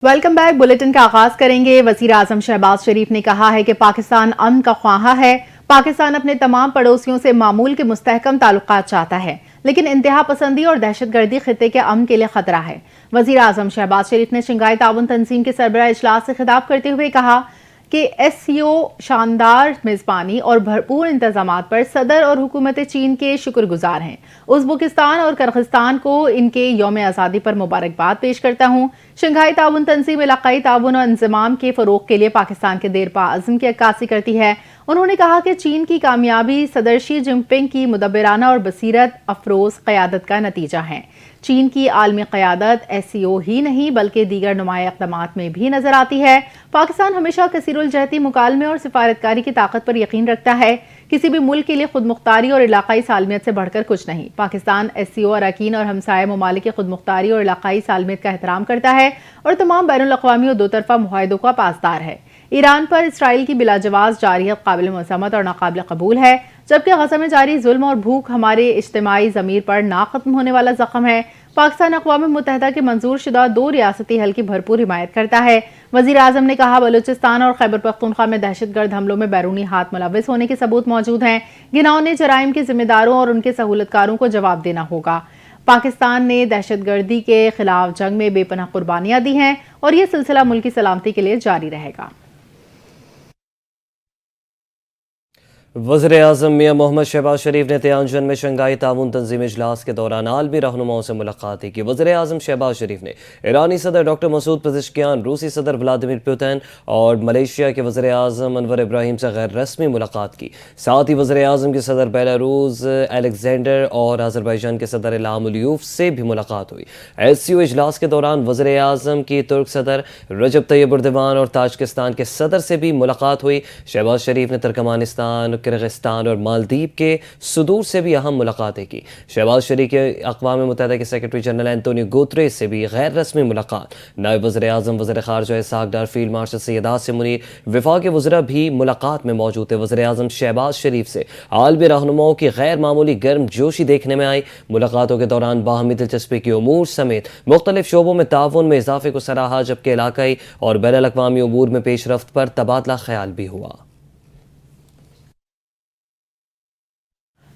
Welcome back. Bulletin کا آغاز کریں گے۔ وزیر اعظم شہباز شریف نے کہا ہے کہ پاکستان امن کا خواہاں ہے۔ پاکستان اپنے تمام پڑوسیوں سے معمول کے مستحکم تعلقات چاہتا ہے، لیکن انتہا پسندی اور دہشت گردی خطے کے امن کے لیے خطرہ ہے۔ وزیر اعظم شہباز شریف نے شنگھائی تعاون تنظیم کے سربراہ اجلاس سے خطاب کرتے ہوئے کہا کہ ایس سی او شاندار میزبانی اور بھرپور انتظامات پر صدر اور حکومت چین کے شکر گزار ہیں۔ ازبکستان اور کرغزستان کو ان کے یوم آزادی پر مبارکباد پیش کرتا ہوں۔ شنگھائی تعاون تنظیم علاقائی تعاون اور انضمام کے فروغ کے لیے پاکستان کے دیرپا عزم کی عکاسی کرتی ہے۔ انہوں نے کہا کہ چین کی کامیابی صدر شی جن پنگ کی مدبرانہ اور بصیرت افروز قیادت کا نتیجہ ہے۔ چین کی عالمی قیادت ایس سی او ہی نہیں بلکہ دیگر نمایاں اقدامات میں بھی نظر آتی ہے۔ پاکستان ہمیشہ کثیر الجہتی مکالمے اور سفارتکاری کی طاقت پر یقین رکھتا ہے۔ کسی بھی ملک کے لیے خود مختاری اور علاقائی سالمیت سے بڑھ کر کچھ نہیں۔ پاکستان ایس سی او اراکین اور ہمسایہ ممالک کی خود مختاری اور علاقائی سالمیت کا احترام کرتا ہے اور تمام بین الاقوامی اور دو طرفہ معاہدوں کا پاسدار ہے۔ ایران پر اسرائیل کی بلا جواز جارحیت قابل مذمت اور ناقابل قبول ہے، جبکہ غزہ میں جاری ظلم اور بھوک ہمارے اجتماعی ضمیر پر نہ ختم ہونے والا زخم ہے۔ پاکستان اقوام متحدہ کے منظور شدہ 2 ریاستی حل کی بھرپور حمایت کرتا ہے۔ وزیر اعظم نے کہا بلوچستان اور خیبر پختونخوا میں دہشت گرد حملوں میں بیرونی ہاتھ ملوث ہونے کے ثبوت موجود ہیں۔ گھناؤنے جرائم کے ذمہ داروں اور ان کے سہولتکاروں کو جواب دینا ہوگا۔ پاکستان نے دہشت گردی کے خلاف جنگ میں بے پناہ قربانیاں دی ہیں اور یہ سلسلہ ملکی سلامتی کے لیے جاری رہے گا۔ وزیر اعظم میاں محمد شہباز شریف نے تیانجن میں شنگھائی تعاون تنظیم اجلاس کے دوران عالمی رہنماؤں سے ملاقات کی۔ وزیر اعظم شہباز شریف نے ایرانی صدر ڈاکٹر مسعود پزشکیان، روسی صدر ولادیمیر پوتن اور ملیشیا کے وزیر اعظم انور ابراہیم سے غیر رسمی ملاقات کی۔ ساتھ ہی وزیر اعظم کے صدر بیلاروس الیگزینڈر اور آذربائیجان کے صدر الہام الیوف سے بھی ملاقات ہوئی۔ ایس سی او اجلاس کے دوران وزیر اعظم کی ترک صدر رجب طیب اردوان اور تاجکستان کے صدر سے بھی ملاقات ہوئی۔ شہباز شریف نے ترکمانستان، کرغزستان اور مالدیپ کے صدور سے بھی اہم ملاقاتیں کی۔ شہباز شریف کے اقوام متحدہ کے سیکرٹری جنرل اینٹونیو گوتریس سے بھی غیر رسمی ملاقات۔ نائب وزیر اعظم وزیر خارجہ اسحاق ڈار، فیلڈ مارشل سید آصم منیر، وفاق وزراء بھی ملاقات میں موجود تھے۔ وزیر اعظم شہباز شریف سے عالمی رہنماؤں کی غیر معمولی گرم جوشی دیکھنے میں آئی۔ ملاقاتوں کے دوران باہمی دلچسپی کے امور سمیت مختلف شعبوں میں تعاون میں اضافے کو سراہا، جبکہ علاقائی اور بین الاقوامی امور میں پیش رفت پر تبادلہ خیال بھی ہوا۔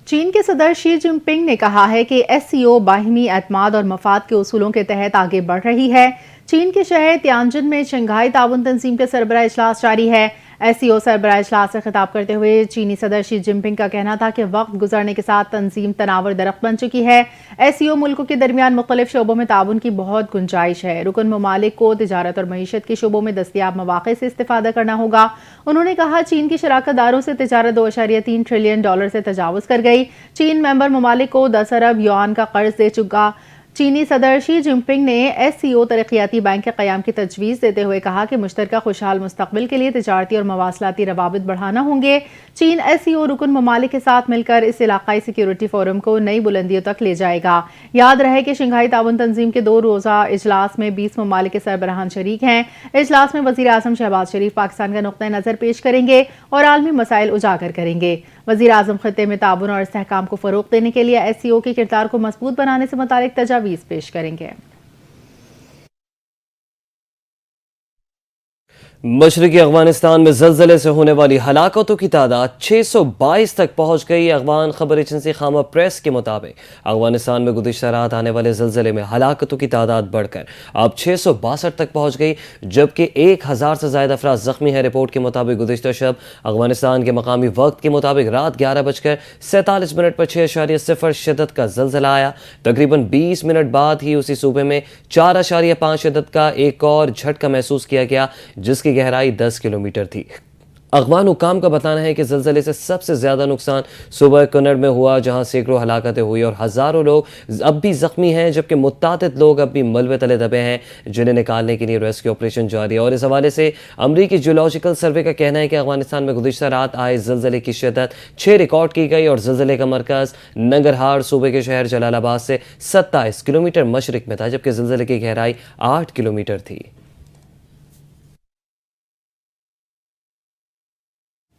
چین کے صدر شی جن پنگ نے کہا ہے کہ ایس سی او باہمی اعتماد اور مفاد کے اصولوں کے تحت آگے بڑھ رہی ہے۔ چین کے شہر تیانجن میں شنگھائی تعاون تنظیم کے سربراہ اجلاس جاری ہے۔ ایس سی او سربراہ اجلاس سے خطاب کرتے ہوئے چینی صدر شی جن پنگ کا کہنا تھا کہ وقت گزرنے کے ساتھ تنظیم تناور درخت بن چکی ہے۔ ایس سی او ملکوں کے درمیان مختلف شعبوں میں تعاون کی بہت گنجائش ہے۔ رکن ممالک کو تجارت اور معیشت کے شعبوں میں دستیاب مواقع سے استفادہ کرنا ہوگا۔ انہوں نے کہا چین کی شراکت داروں سے تجارت $2.3 ٹریلین سے تجاوز کر گئی۔ چین ممبر ممالک کو 10 ارب یوان کا قرض دے چکا۔ چینی صدر شی جن پنگ نے ایس سی او ترقیاتی بینک کے قیام کی تجویز دیتے ہوئے کہا کہ مشترکہ خوشحال مستقبل کے لیے تجارتی اور مواصلاتی روابط بڑھانا ہوں گے۔ چین ایس سی او رکن ممالک کے ساتھ مل کر اس علاقائی سیکیورٹی فورم کو نئی بلندیوں تک لے جائے گا۔ یاد رہے کہ شنگھائی تعاون تنظیم کے 2 روزہ اجلاس میں 20 ممالک کے سربراہان شریک ہیں۔ اجلاس میں وزیر اعظم شہباز شریف پاکستان کا نقطہ نظر پیش کریں گے اور عالمی مسائل اجاگر کریں گے۔ وزیر اعظم خطے میں تعاون اور استحکام کو فروغ دینے کے لیے ایس سی او کے کردار کو مضبوط بنانے سے متعلق تجاویز پیش کریں گے۔ مشرقی افغانستان میں زلزلے سے ہونے والی ہلاکتوں کی تعداد 622 تک پہنچ گئی۔ افغان خبر ایجنسی خامہ پریس کے مطابق افغانستان میں گزشتہ رات آنے والے زلزلے میں ہلاکتوں کی تعداد بڑھ کر اب 662 تک پہنچ گئی، جبکہ 1000 سے زائد افراد زخمی ہیں۔ رپورٹ کے مطابق گزشتہ شب افغانستان کے مقامی وقت کے مطابق رات 11:47 پر 6.0 شدت کا زلزلہ آیا۔ تقریباً 20 منٹ بعد ہی اسی صوبے میں 4.5 شدت کا ایک اور جھٹکا محسوس کیا گیا، جس کی گہرائی 10 کلومیٹر تھی۔ افغان حکام کا بتانا ہے کہ زلزلے سے سب سے زیادہ نقصان صوبہ کنڑ میں ہوا، جہاں سینکڑوں ہلاکتیں ہوئی اور ہزاروں لوگ اب بھی زخمی ہیں، جبکہ متعدد لوگ اب بھی ملبے تلے دبے ہیں، جنہیں نکالنے کے لیے ریسکیو آپریشن جاری ہے۔ اور اس حوالے سے امریکی جیولوجیکل سروے کا کہنا ہے کہ افغانستان میں گزشتہ رات آئے زلزلے کی شدت 6 ریکارڈ کی گئی اور زلزلے کا مرکز ننگرہار صوبے کے شہر جلال آباد سے 27 کلومیٹر مشرق میں تھا، جبکہ زلزلے کی گہرائی 8 کلومیٹر تھی۔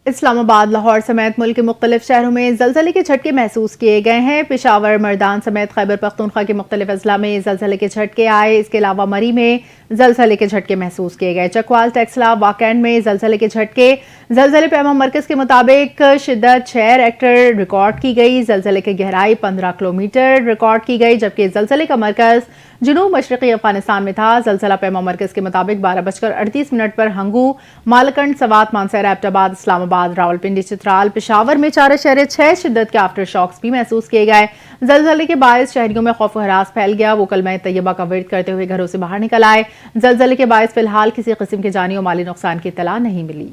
اسلام آباد، لاہور سمیت ملک کے مختلف شہروں میں زلزلے کے جھٹکے محسوس کیے گئے ہیں۔ پشاور، مردان سمیت خیبر پختونخوا کے مختلف اضلاع میں زلزلے کے جھٹکے آئے۔ اس کے علاوہ مری میں زلزلے کے جھٹکے محسوس کیے گئے۔ چکوال، ٹیکسلا، واکینڈ میں زلزلے کے جھٹکے۔ زلزلے پیما مرکز کے مطابق شدت 6 ریکٹر ریکارڈ کی گئی۔ زلزلے کی گہرائی 15 کلومیٹر ریکارڈ کی گئی، جبکہ زلزلے کا مرکز جنوب مشرقی افغانستان میں تھا۔ زلزلہ پیما مرکز کے مطابق 12:38 پر ہنگو، مالکنڈ، سوات، مانسہرہ، ایبٹ آباد، اسلام آباد، راولپنڈی، چترال، پشاور میں 4.6 شدت کے آفٹر شاکس بھی محسوس کیے گئے۔ زلزلے کے باعث شہریوں میں خوف و ہراس پھیل گیا۔ وہ کلمہ طیبہ کا ورد کرتے ہوئے گھروں سے باہر نکل آئے۔ زلزلے کے باعث فی الحال کسی قسم کے جانی و مالی نقصان کی اطلاع نہیں ملی۔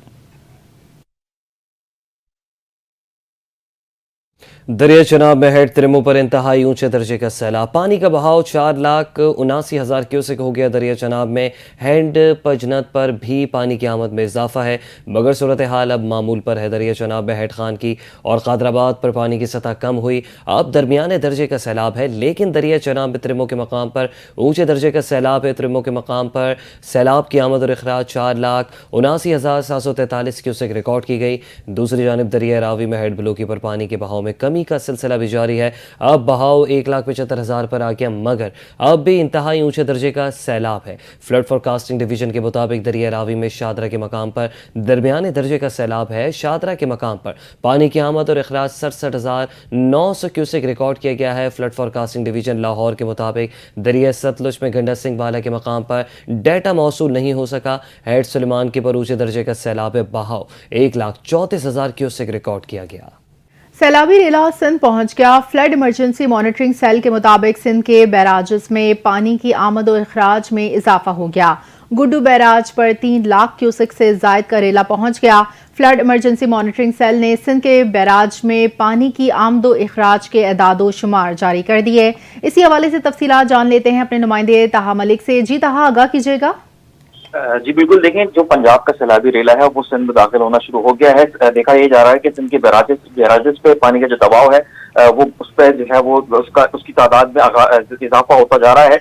دریا چناب میں ہیڈ ترمو پر انتہائی اونچے درجے کا سیلاب۔ پانی کا بہاؤ 4,79,000 کیوسک ہو گیا۔ دریا چناب میں ہینڈ پجنت پر بھی پانی کی آمد میں اضافہ ہے، مگر صورتحال اب معمول پر ہے۔ دریا چناب میں ہیڈ خان کی اور قادر آباد پر پانی کی سطح کم ہوئی، اب درمیانے درجے کا سیلاب ہے، لیکن دریا چناب میں ترمو کے مقام پر اونچے درجے کا سیلاب ہے۔ ترمو کے مقام پر سیلاب کی آمد اور اخراج 4,79,743 کیوسک ریکارڈ کی گئی۔ دوسری جانب دریا راوی میں ہیڈ بلوکی پر پانی کے بہاؤ میں کمی کا سلسلہ بھی جاری ہے۔ اب بہاؤ 1,75,000 پر آ گیا، مگر اب بھی انتہائی اونچے درجے کا سیلاب ہے۔ فلڈ فورکاسٹنگ ڈویژن کے مطابق دریا راوی میں شادرہ کے مقام پر درمیانے درجے کا سیلاب ہے۔ شادرہ کے مقام پر پانی کی آمد اور اخراج 67,900 کیوسک ریکارڈ کیا گیا ہے۔ فلڈ فورکاسٹنگ ڈویژن لاہور کے مطابق دریا ستلج میں گنڈا سنگھ والا کے مقام پر ڈیٹا موصول نہیں ہو سکا۔ ہیڈ سلیمان کے پر اونچے درجے کا سیلاب ہے، بہاؤ 1,34,000 کیوسک ریکارڈ کیا گیا۔ سیلابی ریلا سندھ پہنچ گیا۔ فلڈ ایمرجنسی مانیٹرنگ سیل کے مطابق سندھ کے بیراجز میں پانی کی آمد و اخراج میں اضافہ ہو گیا۔ گڈو بیراج پر 3 لاکھ کیوسک سے زائد کا ریلا پہنچ گیا۔ فلڈ ایمرجنسی مانیٹرنگ سیل نے سندھ کے بیراج میں پانی کی آمد و اخراج کے اعداد و شمار جاری کر دیے۔ اسی حوالے سے تفصیلات جان لیتے ہیں اپنے نمائندے طہا ملک سے۔ جی طہا، آگاہ کیجیے گا۔ جی بالکل، دیکھیں جو پنجاب کا سیلابی ریلا ہے وہ سندھ میں داخل ہونا شروع ہو گیا ہے۔ دیکھا یہ جا رہا ہے کہ سندھ کے بیراجز پہ پانی کا جو دباؤ ہے وہ اس پہ جو ہے وہ اس کی تعداد میں اضافہ ہوتا جا رہا ہے۔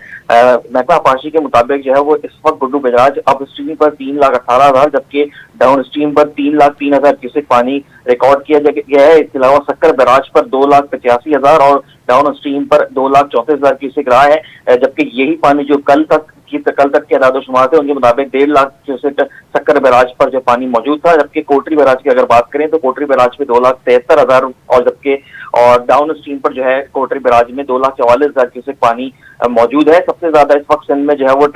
محکمہ پاشی کے مطابق جو ہے وہ اس وقت گڈو بیراج اپ اسٹریم پر 3,18,000 جبکہ ڈاؤن اسٹریم پر 3,03,000 کیوسک پانی ریکارڈ کیا گیا ہے۔ اس کے علاوہ سکر بیراج پر 2,85,000 اور ڈاؤن اسٹریم پر 2,34,000 کیوسک رہا ہے، جبکہ یہی پانی جو کل تک کے اعداد و شمار تھے ان کے مطابق 1.5 لاکھ کیوسک سکر بیراج پر جو پانی موجود تھا، جبکہ کوٹری بیراج کی اگر بات کریں تو کوٹری بیراج پہ 2,73,000 اور ڈاؤن اسٹریم پر جو ہے کوٹری بیراج میں 2,44,000 کیوسک پانی موجود ہے۔ سب سے زیادہ اس وقت سندھ میں جو ہے وہ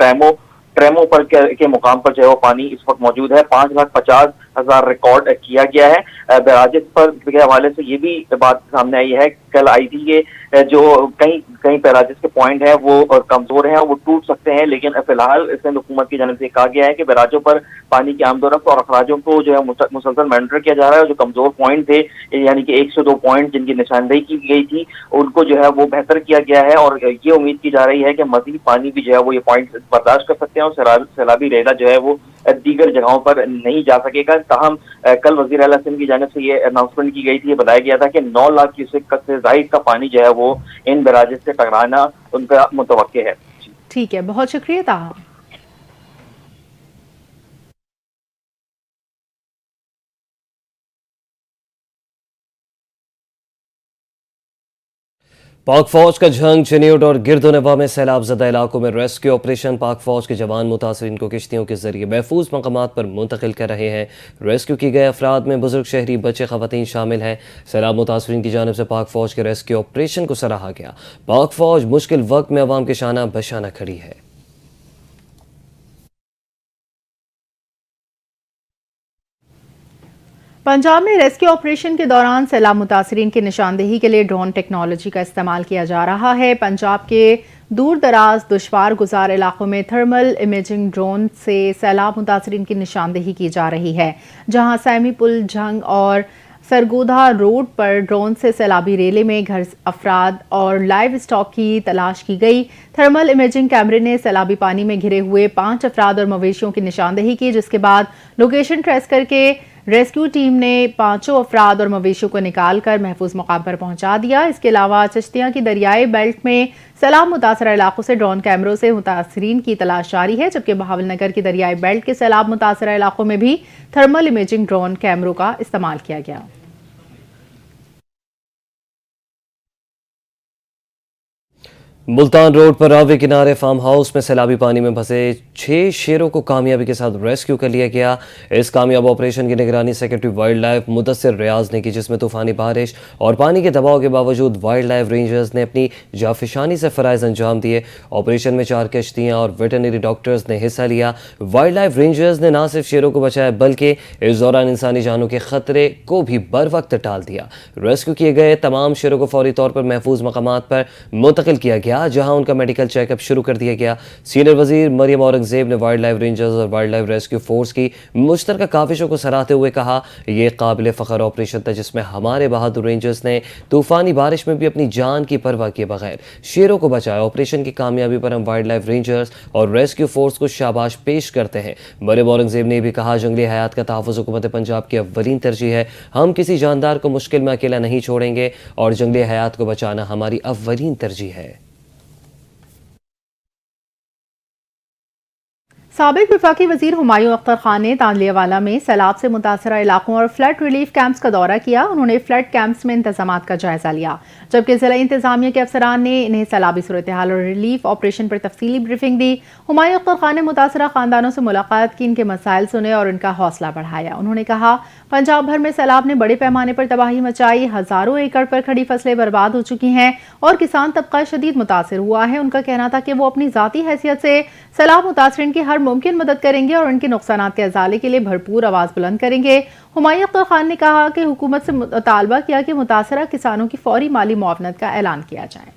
ٹریمو پر کے مقام پر جو ہے وہ پانی اس وقت موجود ہے، 5,50,000 ریکارڈ کیا گیا ہے۔ بیراجز پر کے حوالے سے یہ بھی بات سامنے آئی ہے، کل آئی تھی کہ جو کئی بیراجز کے پوائنٹ ہیں وہ کمزور ہیں، وہ ٹوٹ سکتے ہیں، لیکن فی الحال سندھ حکومت کی جانب سے کہا گیا ہے کہ بیراجوں پر پانی کی آمد و رفت اور اخراجوں کو جو ہے مسلسل مانیٹر کیا جا رہا ہے۔ جو کمزور پوائنٹ تھے یعنی کہ 102 پوائنٹ جن کی نشاندہی کی گئی تھی ان کو جو ہے وہ بہتر کیا گیا ہے، اور یہ امید کی جا رہی ہے کہ مزید پانی بھی جو ہے وہ یہ پوائنٹ برداشت کر سکتے ہیں اور سیلابی ریلا جو ہے وہ دیگر جگہوں پر نہیں جا سکے گا۔ تاہم کل وزیر اعلیٰ سندھ کی جانب سے یہ اناؤنسمنٹ کی گئی تھی، یہ بتایا گیا تھا کہ 9 لاکھ کیوسک سے زائد کا پانی جو ہے وہ ان بیراجز سے ٹکرانا ان کا متوقع ہے۔ ٹھیک ہے، بہت شکریہ طہا۔ پاک فوج کا جھنگ چنیوٹ اور گرد و نواح میں سیلاب زدہ علاقوں میں ریسکیو آپریشن۔ پاک فوج کے جوان متاثرین کو کشتیوں کے ذریعے محفوظ مقامات پر منتقل کر رہے ہیں۔ ریسکیو کی گئے افراد میں بزرگ، شہری، بچے، خواتین شامل ہیں۔ سیلاب متاثرین کی جانب سے پاک فوج کے ریسکیو آپریشن کو سراہا گیا۔ پاک فوج مشکل وقت میں عوام کے شانہ بشانہ کھڑی ہے۔ پنجاب میں ریسکیو آپریشن کے دوران سیلاب متاثرین کی نشاندہی کے لیے ڈرون ٹیکنالوجی کا استعمال کیا جا رہا ہے۔ پنجاب کے دور دراز دشوار گزار علاقوں میں تھرمل امیجنگ ڈرون سے سیلاب متاثرین کی نشاندہی کی جا رہی ہے، جہاں سیمی پل، جھنگ اور سرگودھا روڈ پر ڈرون سے سیلابی ریلے میں گھر، افراد اور لائیو اسٹاک کی تلاش کی گئی۔ تھرمل امیجنگ کیمرے نے سیلابی پانی میں گھرے ہوئے 5 افراد اور مویشیوں کی نشاندہی کی، جس کے بعد لوکیشن ٹریس کر کے ریسکیو ٹیم نے 5 افراد اور مویشیوں کو نکال کر محفوظ مقام پر پہنچا دیا۔ اس کے علاوہ چشتیاں کی دریائی بیلٹ میں سیلاب متاثرہ علاقوں سے ڈرون کیمروں سے متاثرین کی تلاش جاری ہے، جبکہ بہاول نگر کی دریائی بیلٹ کے سیلاب متاثرہ علاقوں میں بھی تھرمل امیجنگ ڈرون کیمروں کا استعمال کیا گیا۔ ملتان روڈ پر راوی کنارے فارم ہاؤس میں سیلابی پانی میں پھنسے 6 شیروں کو کامیابی کے ساتھ ریسکیو کر لیا گیا۔ اس کامیاب آپریشن کی نگرانی سیکرٹری وائلڈ لائف مدثر ریاض نے کی، جس میں طوفانی بارش اور پانی کے دباؤ کے باوجود وائلڈ لائف رینجرز نے اپنی جافشانی سے فرائض انجام دیے۔ آپریشن میں 4 کشتیاں اور ویٹرنری ڈاکٹرز نے حصہ لیا۔ وائلڈ لائف رینجرز نے نہ صرف شیروں کو بچایا بلکہ اس دوران انسانی جانوں کے خطرے کو بھی بر وقت ٹال دیا۔ ریسکیو کیے گئے تمام شیروں کو فوری طور پر محفوظ مقامات پر منتقل کیا گیا، جہاں ان کا میڈیکل چیک اپ شروع کر دیا گیا۔ سینئر وزیر مریم اورنگزیب نے وائلڈ لائف رینجرز اور وائلڈ لائف ریسکیو فورس کی مشترکہ کاوشوں کو سراہتے ہوئے کہا، یہ قابل فخر آپریشن تھا جس میں ہمارے بہادر رینجرز نے طوفانی بارش میں بھی اپنی جان کی پرواہ کیے بغیر شیروں کو بچایا۔ آپریشن کی کامیابی پر ہم وائلڈ لائف رینجرز اور ریسکیو فورس کو شاباش پیش کرتے ہیں۔ مریم اورنگزیب نے بھی کہا، جنگلی حیات کا تحفظ حکومت پنجاب کی اولین ترجیح ہے۔ ہم کسی جاندار کو مشکل میں اکیلا نہیں چھوڑیں گے اور جنگلی حیات کو بچانا ہماری اولین ترجیح ہے۔ سابق وفاقی وزیر ہمایوں اختر خان نے تانلیہ والا میں سیلاب سے متاثرہ علاقوں اور فلڈ ریلیف کیمپس کا دورہ کیا۔ انہوں نے فلڈ کیمپس میں انتظامات کا جائزہ لیا، جبکہ ضلعی انتظامیہ کے افسران نے انہیں سیلابی صورتحال اور ریلیف آپریشن پر تفصیلی بریفنگ دی۔ ہمایوں اختر خان نے متاثرہ خاندانوں سے ملاقات کی، ان کے مسائل سنے اور ان کا حوصلہ بڑھایا۔ انہوں نے کہا، پنجاب بھر میں سیلاب نے بڑے پیمانے پر تباہی مچائی، ہزاروں ایکڑ پر کھڑی فصلیں برباد ہو چکی ہیں اور کسان طبقہ شدید متاثر ہوا ہے۔ ان کا کہنا تھا کہ وہ اپنی ذاتی حیثیت سے سیلاب متاثرین کی ہر ممکن مدد کریں گے اور ان کے نقصانات کے ازالے کے لیے بھرپور آواز بلند کریں گے۔ ہمایوں اختر خان نے کہا کہ حکومت سے مطالبہ کیا کہ متاثرہ کسانوں کی فوری مالی معاونت کا اعلان کیا جائے۔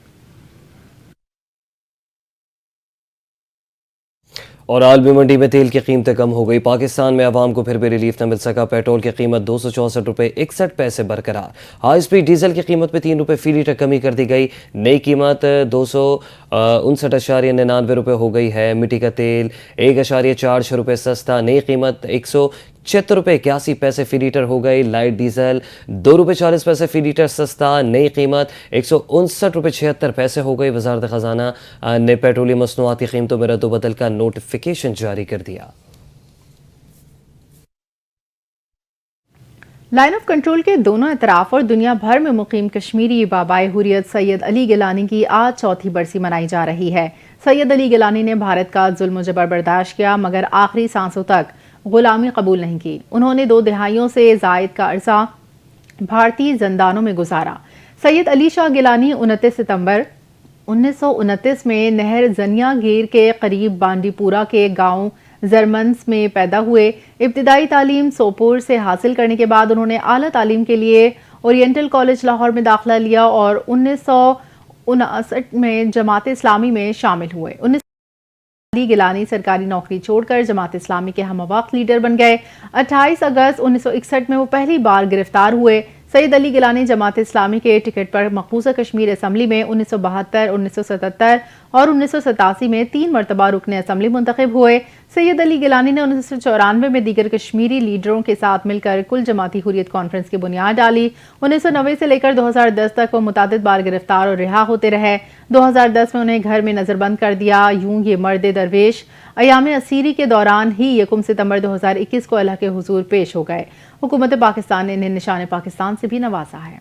اور عالمی منڈی میں تیل کی قیمتیں کم ہو گئی۔ پاکستان میں عوام کو پھر بھی ریلیف نہ مل سکا۔ پیٹرول کی قیمت 264 روپے 61 پیسے برقرار۔ ہائی سپیڈ ڈیزل کی قیمت میں 3 روپے فی لیٹر کمی کر دی گئی۔ نئی قیمت 259.99 روپے ہو گئی ہے۔ مٹی کا تیل 1.46 روپے سستا، نئی قیمت 176 روپے 81 پیسے فی لیٹر ہو گئی۔ لائٹ ڈیزل 2 روپے 40 پیسے فی لیٹر سستا، نئی قیمت 159 روپے 76 پیسے ہو گئی۔ وزارت خزانہ نے پیٹرولیم مصنوعات کی قیمتوں میں رد و بدل کا نوٹیفیکیشن جاری کر دیا۔ لائن آف کنٹرول کے دونوں اطراف اور دنیا بھر میں مقیم کشمیری بابائے حریت سید علی گیلانی کی آج 4تھی برسی منائی جا رہی ہے۔ سید علی گیلانی نے بھارت کا ظلم و جبر برداشت کیا مگر آخری سانسوں تک غلامی قبول نہیں کی۔ انہوں نے 2 دہائیوں سے زائد کا عرصہ بھارتی زندانوں میں گزارا۔ سید علی شاہ گیلانی 29 ستمبر 1929 میں نہر زنیا گیر کے قریب بانڈی پورہ کے گاؤں زرمنس میں پیدا ہوئے۔ ابتدائی تعلیم سوپور سے حاصل کرنے کے بعد انہوں نے اعلیٰ تعلیم کے لیے اورینٹل کالج لاہور میں داخلہ لیا اور 1959 میں جماعت اسلامی میں شامل ہوئے۔ علی گیلانی سرکاری نوکری چھوڑ کر جماعت اسلامی کے ہم وقت لیڈر بن گئے۔ 28 اگست 1961 میں وہ پہلی بار گرفتار ہوئے۔ سید علی گیلانی جماعت اسلامی کے ٹکٹ پر مقبوضہ کشمیر اسمبلی میں 1972، 1977 اور 1987 میں 3 مرتبہ رکن اسمبلی منتخب ہوئے۔ سید علی گیلانی نے 1994 میں دیگر کشمیری لیڈروں کے ساتھ مل کر کل جماعتی حریت کانفرنس کی بنیاد ڈالی۔ 1990 سے لے کر 2010 تک وہ متعدد بار گرفتار اور رہا ہوتے رہے۔ 2010 میں انہیں گھر میں نظر بند کر دیا۔ یوں یہ مرد درویش ایام اسیری کے دوران ہی 1 ستمبر 2021 کو اللہ کے حضور پیش ہو گئے۔ حکومت پاکستان نے انہیں نشان پاکستان سے بھی نوازا ہے۔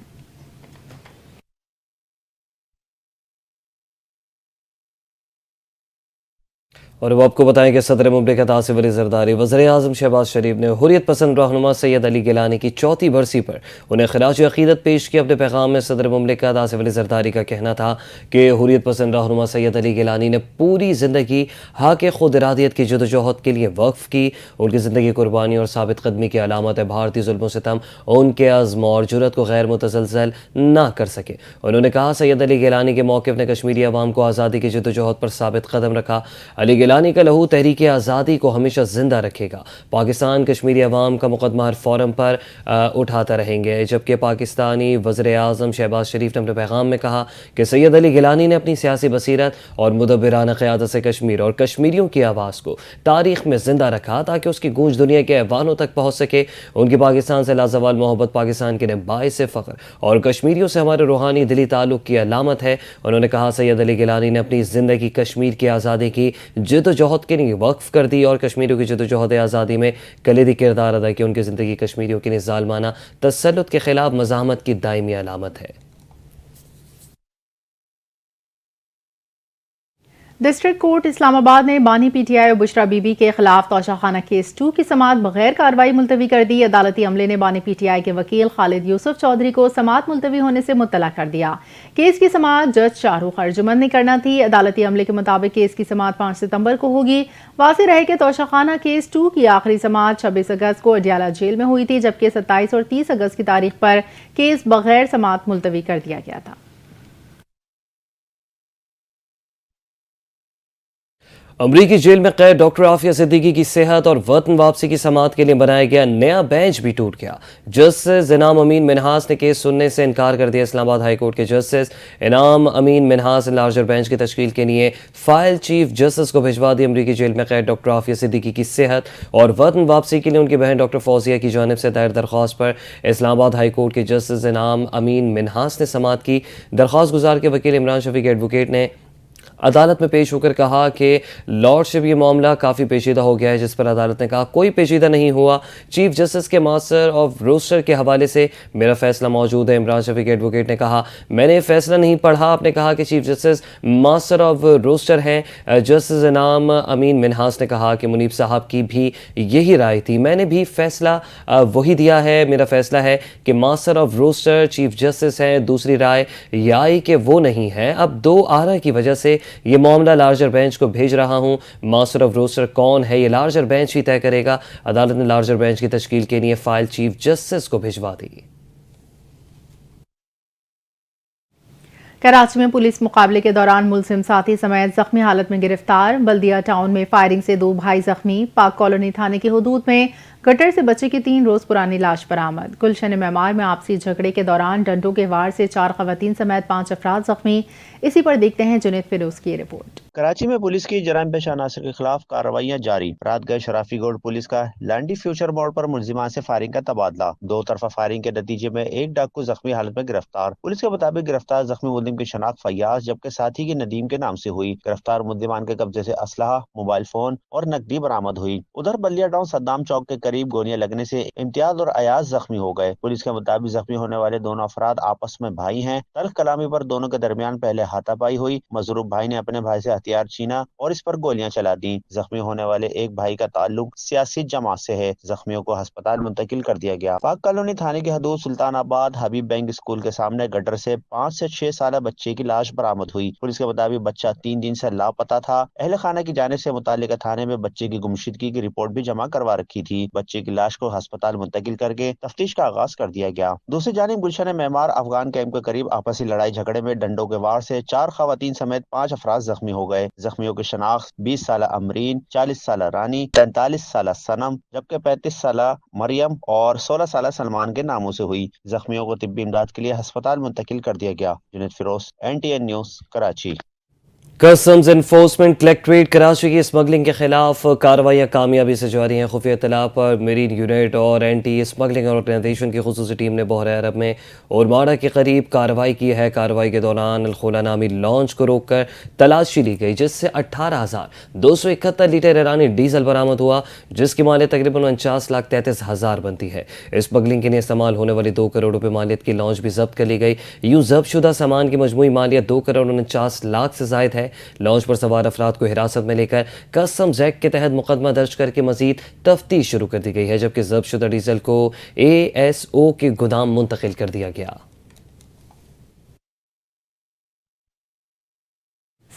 اور اب آپ کو بتائیں کہ صدر مملکت آصف علی زرداری وزیر اعظم شہباز شریف نے حریت پسند رہنما سید علی گیلانی کی 4تھی برسی پر انہیں خراج عقیدت پیش کیا۔ اپنے پیغام میں صدر مملکت آصف علی زرداری کا کہنا تھا کہ حریت پسند رہنما سید علی گیلانی نے پوری زندگی حق خود ارادیت کی جدوجہد کے لیے وقف کی۔ ان کی زندگی قربانی اور ثابت قدمی کی علامت ہے۔ بھارتی ظلم و ستم ان کے عزم اور جرأت کو غیر متزلزل نہ کر سکے۔ انہوں نے کہا، سید علی گیلانی کے موقف نے کشمیری عوام کو آزادی کی جدوجہد پر ثابت قدم رکھا۔ علی گیلانی کا لہو تحریک آزادی کو ہمیشہ زندہ رکھے گا. پاکستان کشمیری عوام کا مقدمہ ہر فورم پر اٹھاتا رہیں گے. جبکہ پاکستانی وزیر اعظم شہباز شریف نے اپنے پیغام میں کہا کہ سید علی گیلانی نے اپنی سیاسی بصیرت اور مدبرانہ قیادت سے کشمیر اور کشمیریوں کی آواز کو تاریخ میں زندہ رکھا تاکہ اس کی گونج دنیا کے ایوانوں تک پہنچ سکے. ان کی پاکستان سے لازوال محبت پاکستان کے لیے باعث فخر اور کشمیریوں سے ہمارے روحانی دلی تعلق کی علامت ہے. انہوں نے کہا سید علی گیلانی نے اپنی زندگی کشمیر کی آزادی کی جدوجہد کے لیے وقف کر دی اور کشمیریوں کی جدوجہد آزادی میں کلیدی کردار ادا کیا. ان کی زندگی کشمیریوں کے لیے ظالمانہ تسلط کے خلاف مزاحمت کی دائمی علامت ہے. ڈسٹرکٹ کورٹ اسلام آباد نے بانی پی ٹی آئی اور بشرا بی بی کے خلاف توشہ خانہ کیس 2 کی سماعت بغیر کارروائی ملتوی کر دی. عدالتی عملے نے بانی پی ٹی آئی کے وکیل خالد یوسف چودھری کو سماعت ملتوی ہونے سے مطلع کر دیا. کیس کی سماعت جج شاہ رخ ارجمند نے کرنا تھی. عدالتی عملے کے مطابق کیس کی سماعت 5 ستمبر کو ہوگی. واضح رہے کہ توشہ خانہ کیس 2 کی آخری سماعت 26 اگست کو اڈیالہ جیل میں ہوئی تھی، جبکہ 27 اور 30 اگست کی تاریخ پر کیس بغیر سماعت ملتوی کر دیا گیا تھا. امریکی جیل میں قید ڈاکٹر عافیہ صدیقی کی صحت اور وطن واپسی کی سماعت کے لیے بنایا گیا نیا بینچ بھی ٹوٹ گیا. جسٹس انعام امین منہاس نے کیس سننے سے انکار کر دیا. اسلام آباد ہائی کورٹ کے جسٹس انعام امین منہاس نے لارجر بینچ کی تشکیل کے لیے فائل چیف جسٹس کو بھجوا دی. امریکی جیل میں قید ڈاکٹر عافیہ صدیقی کی صحت اور وطن واپسی کے لیے ان کی بہن ڈاکٹر فوزیہ کی جانب سے دائر درخواست پر اسلام آباد ہائی کورٹ کے جسٹس انعام امین منہاس نے سماعت کی. درخواست گزار کے وکیل عمران شفیق ایڈوکیٹ نے عدالت میں پیش ہو کر کہا کہ لارڈشپ یہ معاملہ کافی پیچیدہ ہو گیا ہے، جس پر عدالت نے کہا کوئی پیچیدہ نہیں ہوا. چیف جسٹس کے ماسٹر آف روسٹر کے حوالے سے میرا فیصلہ موجود ہے. عمران شفیق ایڈوکیٹ نے کہا میں نے فیصلہ نہیں پڑھا. آپ نے کہا کہ chief justice master of roster ہیں. جسٹس انعام امین منہاس نے کہا کہ منیب صاحب کی بھی یہی رائے تھی، میں نے بھی فیصلہ وہی دیا ہے. میرا فیصلہ ہے کہ master of roster chief justice ہیں. دوسری رائے یہ آئی کہ وہ نہیں ہے. اب 2 آرا کی وجہ سے یہ معاملہ لارجر بینچ کو بھیج رہا ہوں. ماسٹر آف روسٹر کون ہے یہ لارجر بینچ ہی طے کرے گا. عدالت نے لارجر بینچ کی تشکیل کے لیے فائل چیف جسٹس کو بھجوا دی. کراچی میں پولیس مقابلے کے دوران ملزم ساتھی سمیت زخمی حالت میں گرفتار. بلدیہ ٹاؤن میں فائرنگ سے 2 بھائی زخمی. پاک کالونی تھانے کی حدود میں گٹر سے بچے کی 3 روز پرانی لاش برآمد. گلشن معمار میں آپسی جھگڑے کے دوران ڈنڈوں کے وار سے 4 خواتین سمیت 5 افراد زخمی. اسی پر دیکھتے ہیں جنید فیروز کی رپورٹ. کراچی میں پولیس کی جرائم پیشہ عناصر کے خلاف کارروائیاں جاری. رات گئے شرافی گوڑ پولیس کا لینڈی فیوچر موڑ پر ملزمان سے فائرنگ کا تبادلہ. 2 طرفہ فائرنگ کے نتیجے میں ایک ڈاکو زخمی حالت میں گرفتار. پولیس کے مطابق گرفتار زخمی ملزم کی شناخت فیاض جبکہ ساتھی کی ندیم کے نام سے ہوئی. گرفتار ملزمان کے قبضے سے اسلحہ، موبائل فون اور نقدی برآمد ہوئی. ادھر بلدیہ ٹاؤن صدام چوک کے قریب گولیاں لگنے سے امتیاز اور ایاز زخمی ہو گئے. پولیس کے مطابق زخمی ہونے والے دونوں افراد آپس میں بھائی ہیں. تلخ کلامی پر دونوں کے درمیان پہلے ہاتھا پائی ہوئی. مضروب بھائی نے اپنے بھائی سے ہتھیار چھینا اور اس پر گولیاں چلا دیں. زخمی ہونے والے ایک بھائی کا تعلق سیاسی جماعت سے ہے. زخمیوں کو ہسپتال منتقل کر دیا گیا. پاک کالونی تھانے کی حدود سلطان آباد حبیب بینک اسکول کے سامنے گٹر سے 5 سے 6 سالہ بچے کی لاش برآمد ہوئی. پولیس کے مطابق بچہ 3 دن سے لاپتہ تھا. اہل خانہ کی جانب سے متعلقہ تھانے میں بچے کی گمشدگی کی رپورٹ بھی جمع کروا رکھی تھی. بچے کی لاش کو ہسپتال منتقل کر کے تفتیش کا آغاز کر دیا گیا. دوسری جانب گلشن معمار افغان کیمپ کے قریب آپسی لڑائی جھگڑے میں ڈنڈوں کے وار سے 4 خواتین سمیت 5 افراد زخمی ہو گئے. زخمیوں کی شناخت 20 سالہ امرین، 40 سالہ رانی، 43 سالہ سنم جبکہ 35 سالہ مریم اور 16 سالہ سلمان کے ناموں سے ہوئی. زخمیوں کو طبی امداد کے لیے ہسپتال منتقل کر دیا گیا. Junaid Feroz, NTN news, Karachi. Customs enforcement collectorate Karachi کی اسمگلنگ کے خلاف کارروائیاں کامیابی سے جاری ہیں. خفیہ اطلاع پر میرین یونٹ اور اینٹی اسمگلنگ آرگنائزیشن کی خصوصی ٹیم نے بحیرہ عرب میں اور ماڑا کے قریب کارروائی کی ہے. کارروائی کے دوران الخلا نامی لانچ کو روک کر تلاشی لی گئی جس سے 18,271 لیٹر ایرانی ڈیزل برآمد ہوا جس کی مالیت تقریباً 49,33,000 بنتی ہے. اسمگلنگ کے لیے استعمال ہونے والی 2 کروڑ روپے مالیت کی لانچ بھی ضبط کر لی گئی. یوں ضبط شدہ سامان کی مجموعی مالیت 2 کروڑ 49 لاکھ سے زائد ہے. لانچ پر سوار افراد کو حراست میں لے کر کسٹمز ایکٹ کے تحت مقدمہ درج کر کے مزید تفتیش شروع کر دی گئی ہے جبکہ ضبط شدہ ڈیزل کو ASO کے گودام منتقل کر دیا گیا.